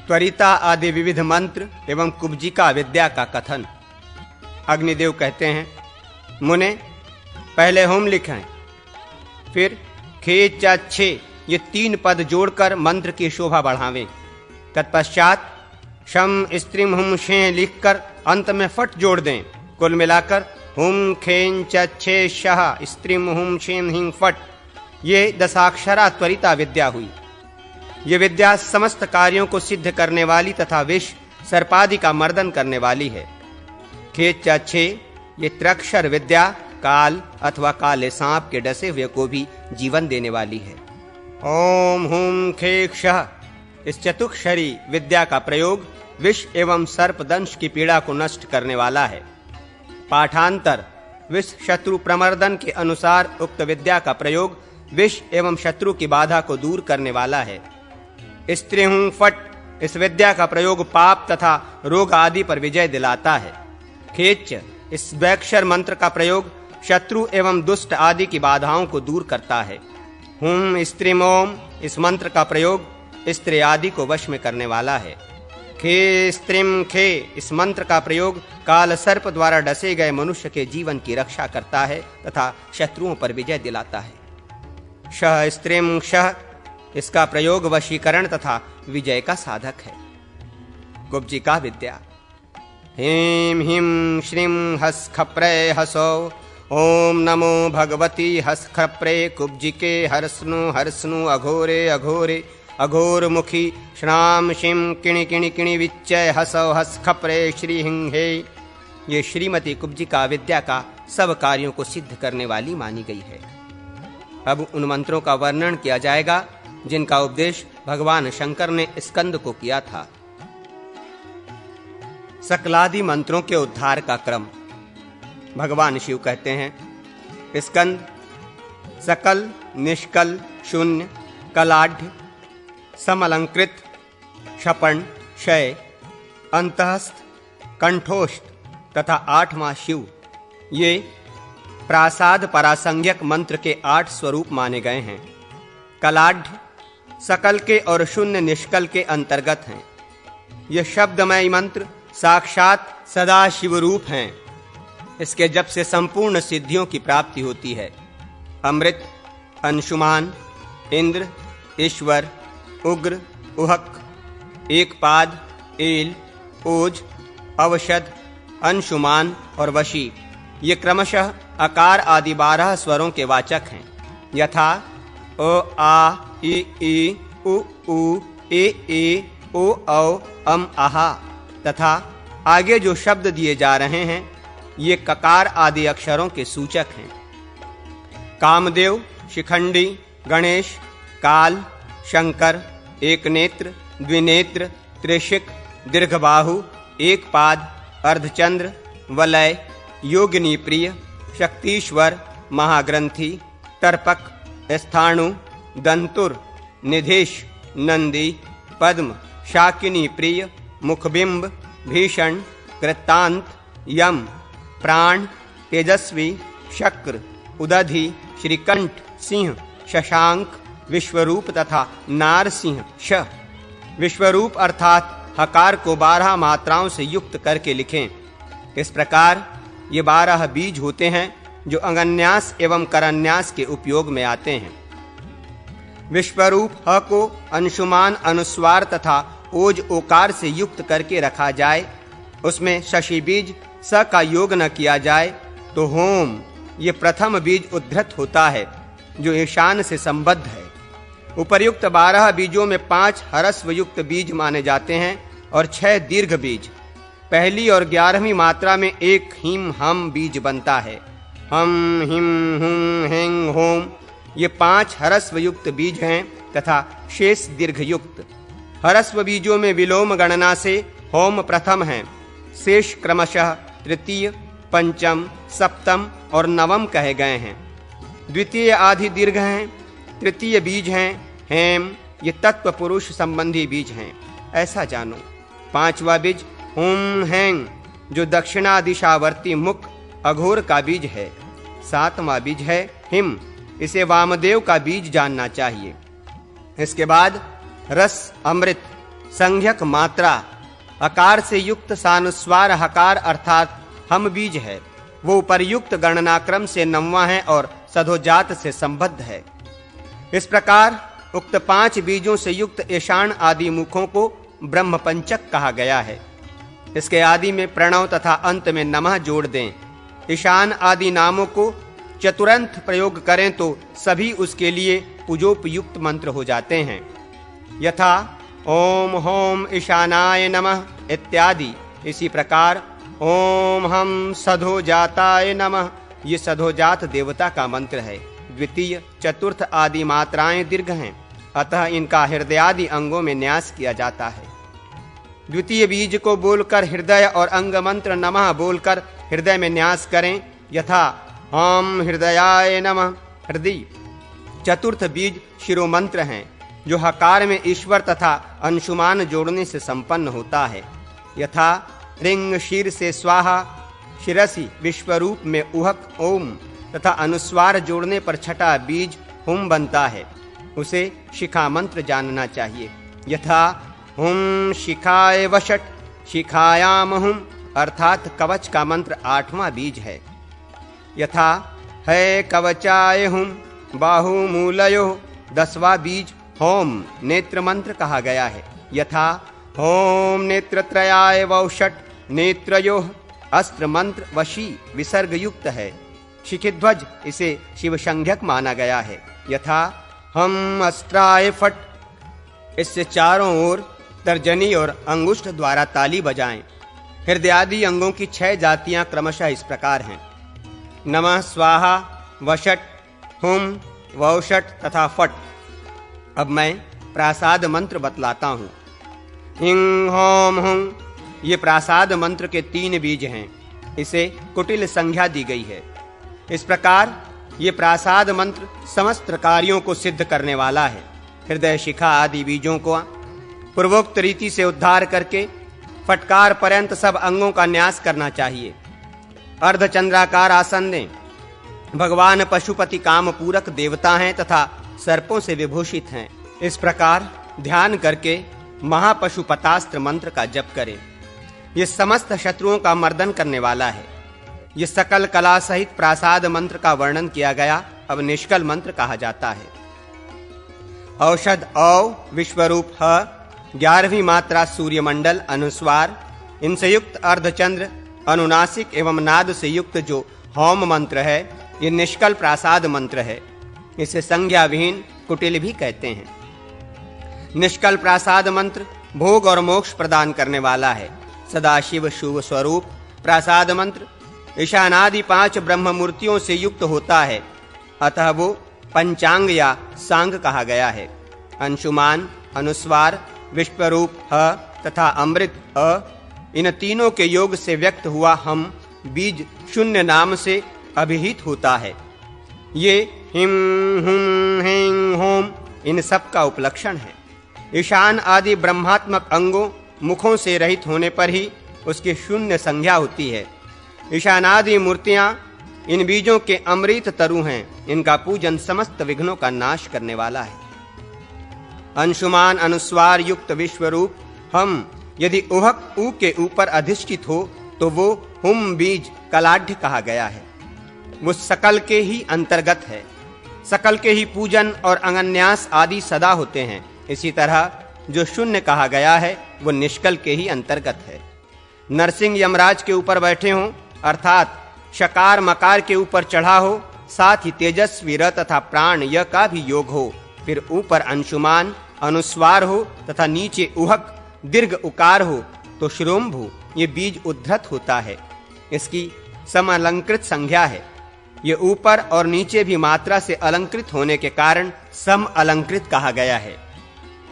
त्वरिता आदि विविध मंत्र एवं कुब्जिका विद्या का कथन। अग्निदेव कहते हैं, मुने पहले होम लिखें, फिर खे च छे ये 3 पद जोड़कर मंत्र की शोभा बढ़ावें। तत्पश्चात शम स्त्रीम हुम शे लिखकर अंत में फट जोड़ दें। कुल मिलाकर हुम खें च छे शह स्त्रीम हुम शेम हिंग फट, ये 10 त्वरिता विद्या हुई। ये विद्या समस्त कार्यों को सिद्ध करने वाली तथा विष सर्पादि का मर्दन करने वाली है। खे च छे ये त्र्यक्षर विद्या काल अथवा काले सांप के डसे हुए को भी जीवन देने वाली है। ओम हुम खे क्षः इस चतुक्षरी विद्या का प्रयोग विष एवं सर्पदंश की पीड़ा को नष्ट करने वाला है। पाठांतर विष शत्रु प्रमर्दन के अनुसार उक्त विद्या का प्रयोग विष एवं शत्रु की बाधा को दूर करने वाला है। स्त्री हूं फट इस विद्या का प्रयोग पाप तथा रोग आदि पर विजय दिलाता है। खेच इस द्वैक्षर मंत्र का प्रयोग शत्रु एवं दुष्ट आदि की बाधाओं को दूर करता है। हुम स्त्रीमोम इस मंत्र का प्रयोग स्त्री आदि को वश में करने वाला है। खे स्त्रीम खे इस मंत्र का प्रयोग काल सर्प द्वारा डसे गए मनुष्य के जीवन की रक्षा करता है तथा शत्रुओं पर विजय दिलाता है। शह स्त्रीम शह इसका प्रयोग वशीकरण तथा विजय का साधक है। कुब्जिका विद्या। ह्रीं ह्रीं श्रीं हस खप्रे हसो ओम नमो भगवती हस खप्रे कुब्जिके हर्षनु हर्षनु अघोरे अघोरे अघोर मुखी श्राम शिम किणि किणि किणि विच्चय हसो हस खप्रे श्री हिंहे। ये श्रीमती कुब्जिका विद्या का सब कार्यों को सिद्ध करने वाली मानी गई है। अब उन मंत्रों का वर्णन किया जाएगा जिनका उपदेश भगवान शंकर ने स्कंद को किया था। सकलादि मंत्रों के उद्धार का क्रम। भगवान शिव कहते हैं, स्कंद सकल निष्कल शून्य कलाढ़ समलंकृत क्षपण क्षय अंतःस्थ कंठोष्ठ तथा 8वां शिव, ये प्रासाद परासंज्ञक मंत्र के 8 स्वरूप माने गए हैं। कलाढ़ सकल के और शून्य निष्कल के अंतर्गत हैं। ये शब्दमय मंत्र साक्षात सदा शिव रूप हैं। इसके जप से संपूर्ण सिद्धियों की प्राप्ति होती है। अमृत, अंशुमान, इंद्र, ईश्वर, उग्र, उहक, एकपाद, एल, ओज, अवशद, अंशुमान और वशी, ये क्रमशः आकार आदि 12 स्वरों के वाचक हैं। यथा अ आ इ उ उ ए ओ औ अम आहा तथा आगे जो शब्द दिए जा रहे हैं ये ककार आदि अक्षरों के सूचक हैं। कामदेव, शिखंडी, गणेश, काल, शंकर, एक नेत्र, द्विनेत्र, त्रिशिक, दीर्घबाहु, एक पाद, अर्धचंद्र, वलय, योगिनी प्रिय, शक्तीश्वर, महाग्रंथि, तर्पक, स्थाणु, दंतुर, निधेश, नंदी, पद्म, शाकिनी प्रिय, मुखबिंब, भीषण, कृतांत, यम, प्राण, तेजस्वी, शक्र, उदधि, श्रीकंठ, सिंह, शशांक, विश्वरूप तथा नारसिंह श। विश्वरूप अर्थात हकार को 12 मात्राओं से युक्त करके लिखें। इस प्रकार ये 12 बीज होते हैं जो अंगन्यास एवं करन्यास के उपयोग में आते हैं। विश्वरूप ह को अंशुमान अनुस्वार तथा ओज ओकार से युक्त करके रखा जाए, उसमें शशि बीज स का योग न किया जाए तो होम ये प्रथम बीज उद्धृत होता है जो ईशान से संबद्ध है। उपर्युक्त 12 बीजों में 5 हरस्व युक्त बीज माने जाते हैं और 6 दीर्घ बीज। पहली और 11वीं मात्रा में एक हिम हम बीज बनता है। हम हिम हुम हेंग होम ये 5 हरस्व युक्त बीज हैं तथा शेष दीर्घ युक्त। हरस्व बीजों में विलोम गणना से होम प्रथम है, शेष क्रमशः तृतीय, पंचम, सप्तम और नवम कहे गए हैं। द्वितीय आदि दीर्घ हैं, तृतीय बीज हैं हेम, ये तत्व पुरुष संबंधी बीज हैं, ऐसा जानो। 5वां बीज हुम हैंग जो दक्षिणा दिशावर्ती मुख अघोर का बीज है। 7वां बीज है हिम, इसे वामदेव का बीज जानना चाहिए। इसके बाद रस, अमृत, संज्ञक मात्रा अकार से युक्त सानुस्वार हकार अर्थात हम बीज है, वो उपर्युक्त गणनाक्रम से 9वां है और सधोजात से संबद्ध है। इस प्रकार उक्त 5 बीजों से युक्त ईशान आदि मुखों को ब्रह्म पंचक कहा गया है। इसके आदि में प्रणव तथा अंत में नमः जोड़ दें। ईशान आदि नामों को चतुरंत प्रयोग करें तो सभी उसके लिए पूजोपयुक्त मंत्र हो जाते हैं। यथा ओम होम ईशानाय नमः इत्यादि। इसी प्रकार ओम हम सधोजाताय नमः, ये सधोजात देवता का मंत्र है। द्वितीय चतुर्थ आदि मात्राएं दीर्घ हैं, अतः इनका हृदयादि अंगों में न्यास किया जाता है। द्वितीय बीज को बोलकर हृदय और अंग मंत्र नमः बोलकर हृदय में न्यास करें। यथा ओम हृदयाय नमः हृदय। चतुर्थ बीज शिरोमंत्र हैं, जो हकार में ईश्वर तथा अंशुमान जोड़ने से संपन्न होता है। यथा रिंग शीर से स्वाहा, शिरसी विश्वरूप में उहक ओम तथा अनुस्वार जोड़ने पर छठा बीज हुम बनता है। उसे शिखा मंत्र जानना चाहिए। यथा हुम शिखाय वषट, शिखायाम हुम अर्थात कवच का मंत्र 8वां बीज है। यथा है कवचाय हुम बाहुमूलयो, 10वां बीज होम नेत्र मंत्र कहा गया है। यथा होम नेत्रत्रयाय वौषट नेत्रयोः, अस्त्र मंत्र वशी विसर्ग युक्त है। शिखिध्वज इसे शिव संज्ञक माना गया है। यथा हम अस्त्राय फट, इससे चारों ओर तर्जनी और अंगुष्ठ द्वारा ताली बजाएं। हृदयादि अंगों की 6 जातियां क्रमशः इस प्रकार हैं। नमः स्वाहा वषट हुम वौषट तथा फट। अब मैं प्रासाद मंत्र बतलाता हूँ। हिंग होम हुम, ये प्रासाद मंत्र के 3 बीज हैं। इसे कुटिल संज्ञा दी गई है। इस प्रकार ये प्रासाद मंत्र समस्त कार्यों को सिद्ध करने वाला है। हृदय शिखा आदि बीजों को पूर्वोक्त रीति से उद्धार करके फटकार पर्यंत सब अंगों का न्यास करना चाहिए। अर्धचंद्राकार आसन दें। भगवान पशुपति काम पूरक देवता हैं तथा सर्पों से विभूषित हैं। इस प्रकार ध्यान करके महापशुपतास्त्र मंत्र का जप करें। यह समस्त शत्रुओं का मर्दन करने वाला है। ये सकल कला सहित प्रासाद मंत्र का वर्णन किया गया। अब निष्कल मंत्र कहा जाता है। औषध औ, विश्वरूप ह, 11वीं मात्रा सूर्यमंडल अनुस्वार, इनसे युक्त अर्धचंद्र अनुनासिक एवं नाद से युक्त जो होम मंत्र है, ये निष्कल प्रासाद मंत्र है। इसे संज्ञा विहीन कुटिल भी कहते हैं। निष्कल प्रासाद मंत्र भोग और मोक्ष प्रदान करने वाला है। सदाशिव शुभ स्वरूप प्रासाद मंत्र ईशानादि 5 ब्रह्म मूर्तियों से युक्त होता है, अतः वो पंचांग या सांग कहा गया है। अंशुमान, अनुस्वार, विश्वरूप ह तथा अमृत अ, इन तीनों के योग से व्यक्त हुआ हम बीज शून्य नाम से अभिहित होता है। ये हिम हुम हिंग होम इन सब का उपलक्षण है। ईशान आदि ब्रह्मात्मक अंगों मुखों से रहित होने पर ही उसकी शून्य संज्ञा होती है। ईशानादि मूर्तियां इन बीजों के अमृत तरु हैं। इनका पूजन समस्त विघ्नों का नाश करने वाला है। अंशुमान अनुस्वार युक्त विश्वरूप हम यदि उहक ऊ के ऊपर अधिष्ठित हो तो वो हुम बीज कलाढ़ कहा गया है। वो सकल के ही अंतर्गत है। सकल के ही पूजन और अंगन्यास आदि सदा होते हैं। इसी तरह जो शून्य कहा गया है वो निष्कल के ही अंतर्गत है। नरसिंह यमराज के ऊपर बैठे हों अर्थात शकार मकार के ऊपर चढ़ा हो, साथ ही तेजस्वी र तथा प्राण य का भी योग हो, फिर ऊपर अंशुमान अनुस्वार हो तथा नीचे उहक दीर्घ उकार हो तो श्रोम्भु ये बीज उद्धृत होता है। इसकी समअलंकृत संज्ञा है। ये ऊपर और नीचे भी मात्रा से अलंकृत होने के कारण सम अलंकृत कहा गया है।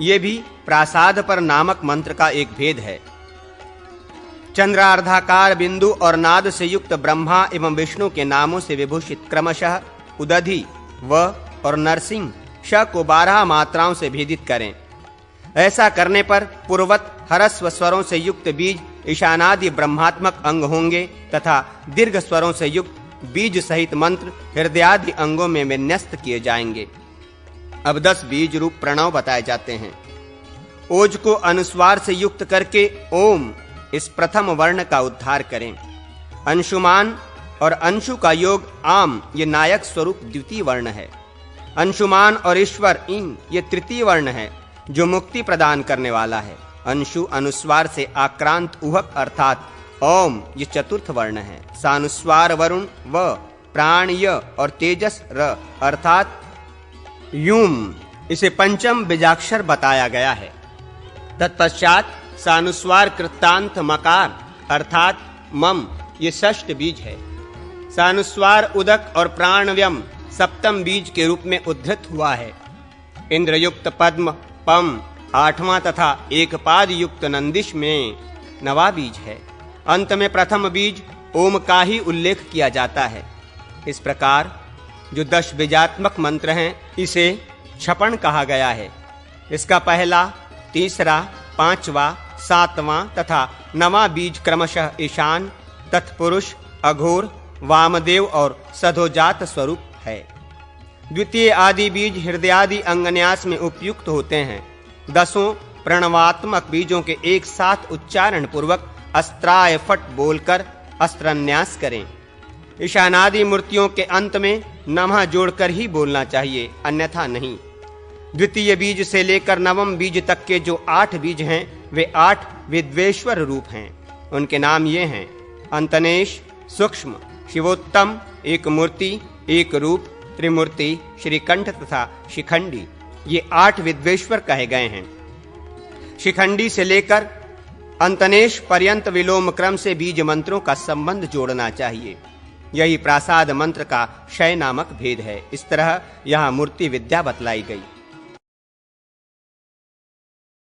ये भी प्रासाद पर नामक मंत्र का एक भेद है। चंद्रार्धाकार बिंदु और नाद से युक्त ब्रह्मा एवं विष्णु के नामों से विभूषित क्रमशः उदधि व और नरसिंह श को 12 मात्राओं से भेदित करें। ऐसा करने पर पूर्वत हरस्व स्वरों से युक्त बीज ईशानादि ब्रह्मात्मक अंग होंगे तथा दीर्घ स्वरों से युक्त बीज सहित मंत्र हृदयादि अंगों में विन्यस्त किए जाएंगे। अब 10 बीज रूप प्रणव बताए जाते हैं। ओज को अनुस्वार से युक्त करके ओम इस प्रथम वर्ण का उद्धार करें। अंशुमान और अंशु का योग आम ये नायक स्वरूप द्वितीय वर्ण है। अंशुमान और ईश्वर इन ये तृतीय वर्ण है जो मुक्ति प्रदान करने वाला है। अंशु अनुस्वार से आक्रांत उहक अर्थात ओम ये चतुर्थ वर्ण है। सानुस्वार वरुण व प्राण य और तेजस र अर्थात यूम इसे पंचम बीजाक्षर बताया गया है। तत्पश्चात सानुस्वार कृतांत मकार अर्थात मम ये षष्ठ बीज है। सानुस्वार उदक और प्राणव्यम सप्तम बीज के रूप में उद्धृत हुआ है। इंद्रयुक्त पद्म पम आठवां तथा एक पाद युक्त नंदिश में नवा बीज है। अंत में प्रथम बीज ओम का ही उल्लेख किया जाता है। इस प्रकार जो 10 बीजात्मक मंत्र हैं इसे छपण कहा गया है। इसका पहला, तीसरा, पांचवा, सातवां तथा नवा बीज क्रमशः ईशान, तत्पुरुष, अघोर, वामदेव और सधोजात स्वरूप है। द्वितीय आदि बीज हृदयादि अंगन्यास में उपयुक्त होते हैं। 10 प्रणवात्मक बीजों के एक साथ उच्चारण पूर्वक अस्त्राय फट बोलकर अस्त्रन्यास करें। ईशानादि मूर्तियों के अंत में नमः जोड़कर ही बोलना चाहिए, अन्यथा नहीं। द्वितीय बीज से लेकर नवम बीज तक के जो 8 बीज हैं वे 8 विद्वेश्वर रूप हैं। उनके नाम ये हैं: अंतनेश, सूक्ष्म, शिवोत्तम, एक मूर्ति, एक रूप, त्रिमूर्ति, श्रीकंठ तथा शिखंडी, ये 8 विद्वेश्वर कहे गए हैं। शिखंडी से लेकर अंतनेश पर्यंत विलोम क्रम से बीज मंत्रों का संबंध जोड़ना चाहिए। यही प्रासाद मंत्र का क्षय नामक भेद है। इस तरह यहाँ मूर्ति विद्या बतलाई गई।